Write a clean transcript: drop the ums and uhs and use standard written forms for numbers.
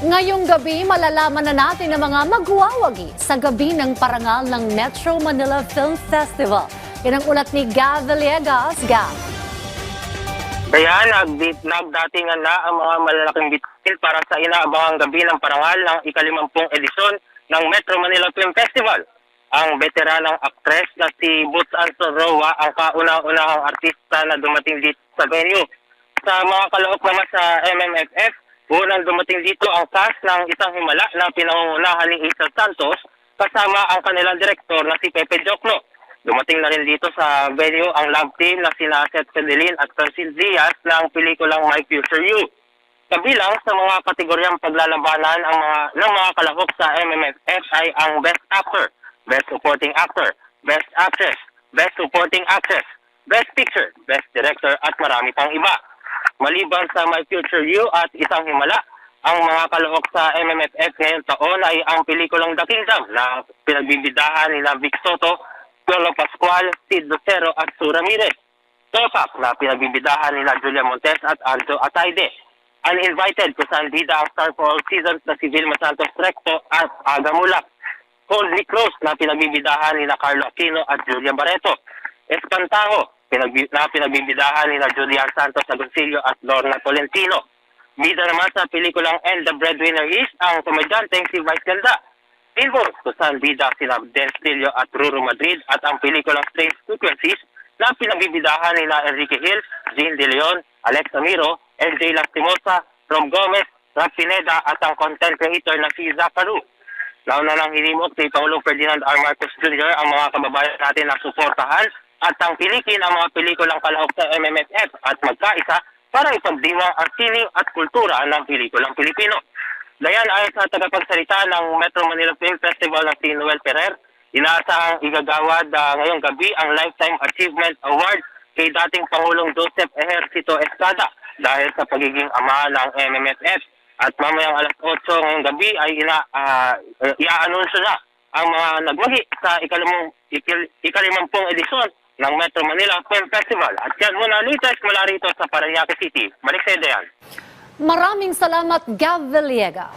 Ngayong gabi, malalaman na natin ang mga magwawagi sa gabi ng parangal ng Metro Manila Film Festival. Yan ang ulat ni Gav Villegas. Gav. Kaya nagdatingan na ang mga malalaking bitil para sa inaabangang gabi ng parangal ng ika-50 edisyon ng Metro Manila Film Festival. Ang veteranang aktres na si Boots Anson Roa ang kauna-unahang artista na dumating dito sa venue. Sa mga kalahok naman sa MMFF, unang dumating dito ang cast ng Isang Himala na pinangungunahan ni Isa Santos kasama ang kanilang direktor na si Pepe Jocno. Dumating na rin dito sa venue ang love team na sina Seth Fedelin at Francine Diaz ng pelikulang My Future You. Kabilang sa mga kategoryang paglalabanan ng mga kalahok sa MMFF ay ang Best Actor, Best Supporting Actor, Best Actress, Best Supporting Actress, Best Picture, Best Director at marami pang iba. Maliban sa My Future You at Isang Himala, ang mga kalahok sa MMFF ngayong taon ay ang pelikulang The Kingdom na pinagbibidahan ni Vic Soto, Lolo Pascual, Sid Lucero at Sue Ramirez. Topak na pinagbibidahan ni Julia Montes at Aljo Ataide. Uninvited kusang bida ang star for all seasons na si Vilma Santos Recto at Aga Mulak. Hold Me Close na pinagbibidahan ni Carlo Aquino at Julia Barreto. Espantajo na pinagbibidahan ni Julian Santos Agoncillo at Lorna Tolentino. Bida naman sa pelikulang And the Breadwinner Is ang komedyanteng si Vice Ganda. Billboards kusang bida sina Den Stillo at Ruru Madrid at ang pelikulang Strange Frequencies na pinagbibidahan ni Enrique Hill, Jean De Leon, Alex Amiro, LJ Lastimosa, Rob Gomez, Rap Pineda at ang content creator na si Zacaru. Nauna nang hinimok ni Paolo Ferdinand R. Marcos Jr. ang mga kababayan natin na suportahan at ang pilikin ang mga pelikulang kalahok sa MMFF at magkaisa para ipagdiwang ang sining at kultura ng pelikulang Pilipino. Dayan ay sa tagapagsalita ng Metro Manila Film Festival na si Noel Ferrer, inaasahang igagawad ngayong gabi ang Lifetime Achievement Award kay dating Pangulong Joseph Ejercito Estrada dahil sa pagiging ama ng MMFF. At mamayang alas 8 ngayong gabi ay i-anunsyo na ang mga nagwagi sa ika-50 edisyon ng Metro Manila Film Festival. At yan muna latest mula rito sa Parañaque City. Balik sa Dayan. Maraming salamat, Gav Villegas.